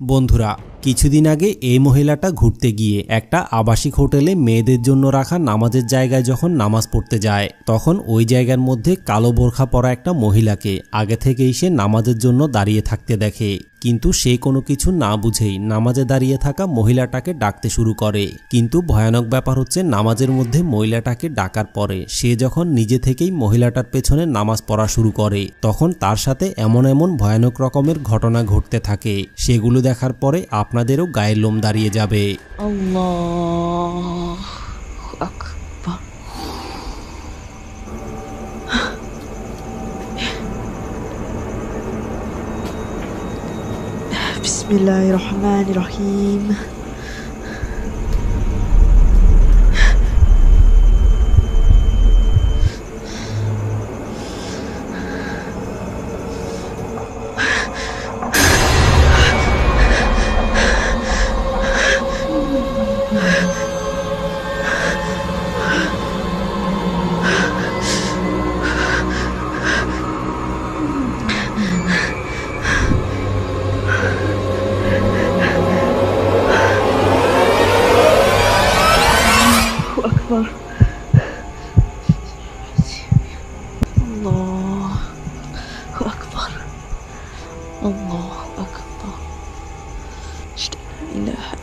বন্ধুরা কিছুদিন আগে এই মহিলাটা ঘুরতে গিয়ে একটা আবাসিক হোটেলে মেয়েদের জন্য রাখা নামাজের জায়গায় যখন নামাজ পড়তে যায় তখন ওই জায়গার মধ্যে কালো বোরখা পরা একটা মহিলাকে আগে থেকেই সে নামাজের জন্য দাঁড়িয়ে থাকতে দেখে। কিন্তু সে কোনো কিছু না বুঝেই নামাজে দাঁড়িয়ে থাকা মহিলাটাকে ডাকতে শুরু করে। কিন্তু ভয়ানক ব্যাপার হচ্ছে নামাজের মধ্যে মহিলাটাকে ডাকার পরে সে যখন নিজে থেকেই মহিলাটার পেছনে নামাজ পড়া শুরু করে তখন তার সাথে এমন এমন ভয়ানক রকমের ঘটনা ঘটতে থাকে, সেগুলো দেখার পরে আপনাদেরও গায়ের লোম দাঁড়িয়ে যাবে। আল্লাহু আকবার। বিসমিল্লাহির রহমানির রহিম। Allahu Akbar. Allahu Akbar. La ilaha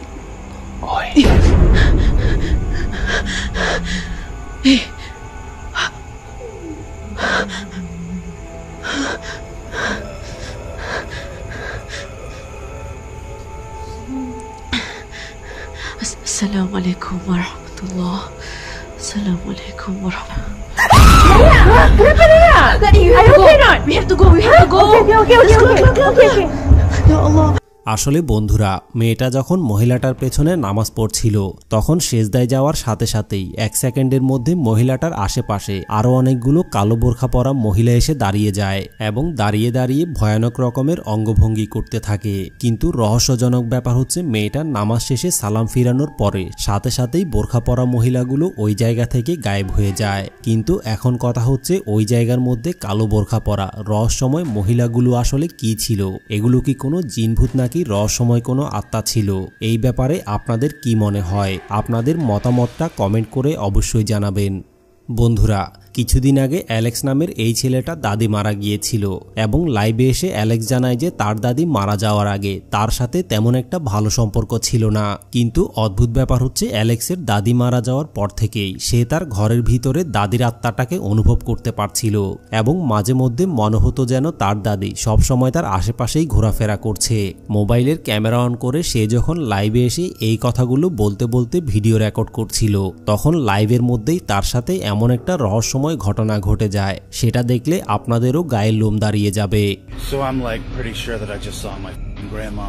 Assalamu alaikum warahmatullah. Assalamu alaikum warahmatullah. Kenapa dia? We have to go. Okay. Ya Allah. আসলে বন্ধুরা মেয়েটা যখন মহিলাটার পেছনে নামাজ পড়ছিল তখন সেজদায় যাওয়ার সাথে সাথেই এক সেকেন্ডের মধ্যে মহিলাটার আশেপাশে আরো অনেকগুলো কালো বোরখা পরা মহিলা এসে দাঁড়িয়ে যায় এবং দাঁড়িয়ে দাঁড়িয়ে ভয়ানক রকমের অঙ্গভঙ্গি করতে থাকে। কিন্তু রহস্যজনক ব্যাপার হচ্ছে মেয়েটার নামাজ শেষে সালাম ফিরানোর পরে সাথে সাথেই বোরখা পরা মহিলাগুলো ওই জায়গা থেকে গায়েব হয়ে যায়। কিন্তু এখন কথা হচ্ছে ওই জায়গার মধ্যে কালো বোরখা পরা রহস্যময় মহিলাগুলো আসলে কি ছিল? এগুলো কি কোনো জিনভূত নাকি রহস্যময় কোনো আত্মা ছিল? এই ব্যাপারে আপনাদের কি মনে হয়? আপনাদের মতামতটা কমেন্ট করে অবশ্যই জানাবেন। বন্ধুরা কিছুদিন আগে অ্যালেক্স নামের এই ছেলেটা দাদি মারা গিয়েছিল এবং লাইভে এসে অ্যালেক্স জানায় যে তার দাদি মারা যাওয়ার আগে তার সাথে তেমন একটা ভালো সম্পর্ক ছিল না। কিন্তু অদ্ভুত ব্যাপার হচ্ছে অ্যালেক্সের দাদি মারা যাওয়ার পর থেকেই সে তার ঘরের ভিতরে দাদির আত্মাটাকে অনুভব করতে পারছিল এবং মাঝে মধ্যে মনে হতো যেন তার দাদি সবসময় তার আশেপাশেই ঘোরাফেরা করছে। মোবাইলের ক্যামেরা অন করে সে যখন লাইভে এসে এই কথাগুলো বলতে বলতে ভিডিও রেকর্ড করছিল তখন লাইভের মধ্যেই তার সাথে এমন একটা রহস্য ঘটনা ঘটে যায়, সেটা দেখলে আপনাদেরও গায়ের লোম দাঁড়িয়ে যাবে। So I'm like pretty sure that I just saw my grandma.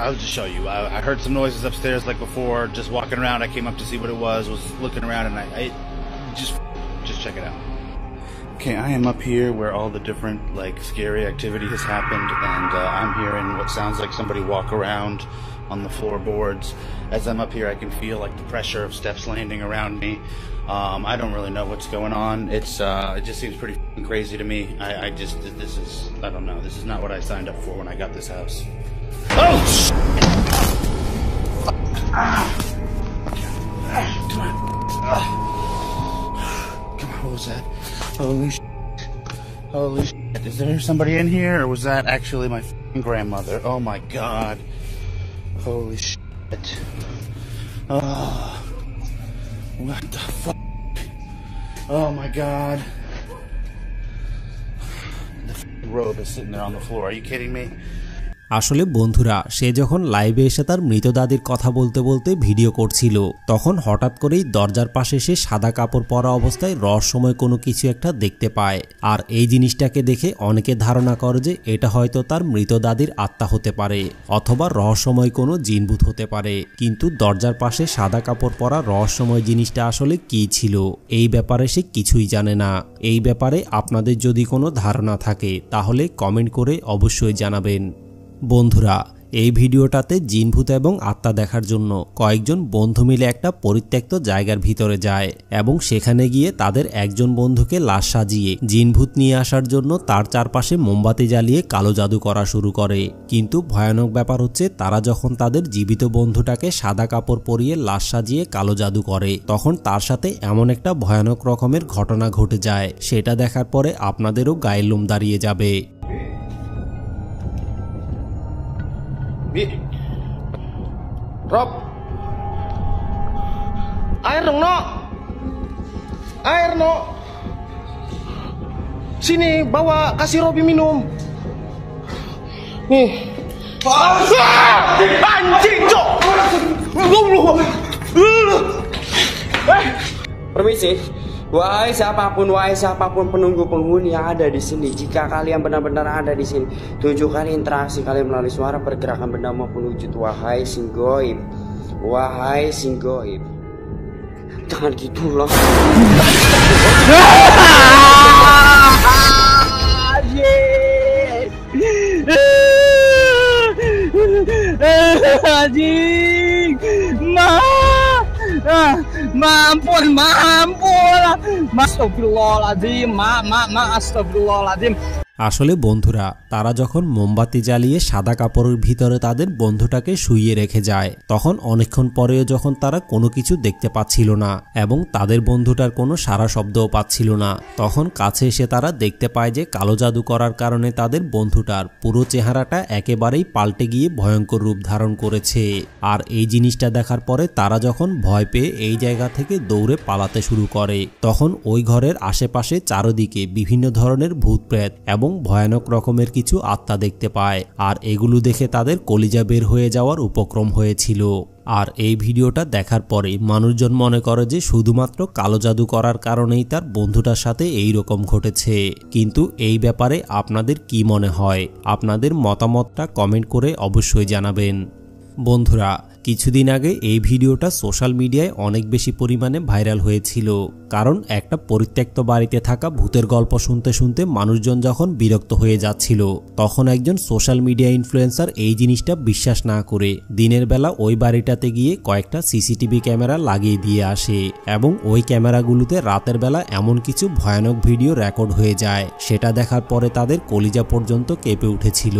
I'll just show you. I heard some noises upstairs like before. Just walking around, I came up to see what it was looking around, and I just check it out. Okay, I am up here where all the different like scary activity has happened, and I'm hearing what sounds like somebody walk around on the floorboards. As I'm up here, I can feel like the pressure of steps landing around me. I don't really know what's going on. It just seems pretty crazy to me. I don't know. This is not what I signed up for when I got this house. Oh! Come on. Come on, what was that? Holy shit. Is there somebody in here, or was that actually my grandmother? Oh my god. Holy shit. Oh. What the fuck? Oh my god. The robe is sitting there on the floor. Are you kidding me? আসলে বন্ধুরা সে যখন লাইভে এসে তার মৃত দাদির কথা বলতে বলতে ভিডিও করছিল তখন হঠাৎ করেই দরজার পাশে সে সাদা কাপড় পরা অবস্থায় রহস্যময় কোনো কিছু একটা দেখতে পায়। আর এই জিনিসটাকে দেখে অনেকে ধারণা করে যে এটা হয়তো তার মৃত দাদির আত্মা হতে পারে অথবা রহস্যময় কোনো জিনভূত হতে পারে। কিন্তু দরজার পাশে সাদা কাপড় পরা রহস্যময় জিনিসটা আসলে কি ছিল এই ব্যাপারে সে কিছুই জানে না। এই ব্যাপারে আপনাদের যদি কোনো ধারণা থাকে তাহলে কমেন্ট করে অবশ্যই জানাবেন। বন্ধুরা এই ভিডিওটাতে জিনভূত এবং আত্মা দেখার জন্য কয়েকজন বন্ধু মিলে একটা পরিত্যক্ত জায়গার ভিতরে যায় এবং সেখানে গিয়ে তাদের একজন বন্ধুকে লাশ সাজিয়ে জিনভূত নিয়ে আসার জন্য তার চারপাশে মোমবাতি জ্বালিয়ে কালো জাদু করা শুরু করে। কিন্তু ভয়ানক ব্যাপার হচ্ছে তারা যখন তাদের জীবিত বন্ধুটাকে সাদা কাপড় পরিয়ে লাশ সাজিয়ে কালো জাদু করে তখন তার সাথে এমন একটা ভয়ানক রকমের ঘটনা ঘটে যায়, সেটা দেখার পরে আপনাদেরও গায়ের লোম দাঁড়িয়ে যাবে। Rob, air dong, no. Air, no. Sini, bawa, kasih Robi minum. Nih. Anjing, Cok. Permisi. Wahai siapapun penunggu penghuni yang ada di sini, jika kalian benar-benar ada di sini, tunjukkan interaksi kalian melalui suara, pergerakan benda maupun wujud. Wahai sing goib, wahai sing goib, jangan gitu loh. Anjing, ampun, astagfirullahaladzim, astagfirullahaladzim. আসলে বন্ধুরা, তারা যখন মোমবাতি জ্বালিয়ে সাদা কাপড়ের ভিতরে তাদের বন্ধুটাকে শুইয়ে রেখে যায় তখন অনেকক্ষণ পরেও যখন তারা কোনো কিছু দেখতে পাচ্ছিল না এবং তাদের বন্ধুটার কোনো সারা শব্দও পাচ্ছিল না, তখন কাছে এসে তারা দেখতে পায় যে কালো জাদু করার কারণে তাদের বন্ধুটার পুরো চেহারাটা একেবারেই পাল্টে গিয়ে ভয়ঙ্কর রূপ ধারণ করেছে। আর এই জিনিসটা দেখার পরে তারা যখন ভয় পেয়ে এই জায়গা থেকে দৌড়ে পালাতে শুরু করে তখন ওই ঘরের আশেপাশে চারদিকে বিভিন্ন ধরনের ভূতপ্রেত এবং ভয়ানক রকমের কিছু আত্মা দেখতে পায়, আর এগুলো দেখে তাদের কলিজা বের হয়ে যাওয়ার উপক্রম হয়েছিল। আর এই ভিডিওটা দেখার পরে মানুষজন মনে করে যে শুধুমাত্র কালো জাদু করার কারণেই তার বন্ধুটার সাথে এই রকম ঘটেছে। কিন্তু এই ব্যাপারে আপনাদের কি মনে হয়? আপনাদের মতামতটা কমেন্ট করে অবশ্যই জানাবেন। বন্ধুরা, কিছুদিন আগে এই ভিডিওটা সোশ্যাল মিডিয়ায় অনেক বেশি পরিমাণে ভাইরাল হয়েছিল, কারণ একটা পরিত্যক্ত বাড়িতে থাকা ভূতের গল্প শুনতে শুনতে মানুষজন যখন বিরক্ত হয়ে যাচ্ছিল তখন একজন সোশ্যাল মিডিয়া ইনফ্লুয়েন্সার এই জিনিসটা বিশ্বাস না করে দিনের বেলা ওই বাড়িটাতে গিয়ে কয়েকটা সিসিটিভি ক্যামেরা লাগিয়ে দিয়ে আসে এবং ওই ক্যামেরাগুলোতে রাতের বেলা এমন কিছু ভয়ানক ভিডিও রেকর্ড হয়ে যায়, সেটা দেখার পরে তাদের কলিজা পর্যন্ত কেঁপে উঠেছিল।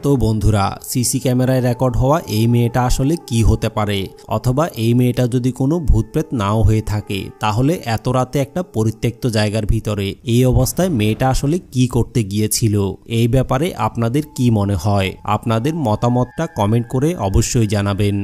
তো বন্ধুরা, সিসি ক্যামেরায় রেকর্ড হওয়া এই মেয়েটা আসলে কি হতে পারে? অথবা এই মেয়েটা যদি কোনো ভূতপ্রেত নাও হয়ে থাকে তাহলে এত রাতে একটা পরিত্যক্ত জায়গার ভিতরে এই অবস্থায় মেয়েটা আসলে কি করতে গিয়েছিল? এই ব্যাপারে আপনাদের কি মনে হয়? আপনাদের মতামতটা কমেন্ট করে অবশ্যই জানাবেন।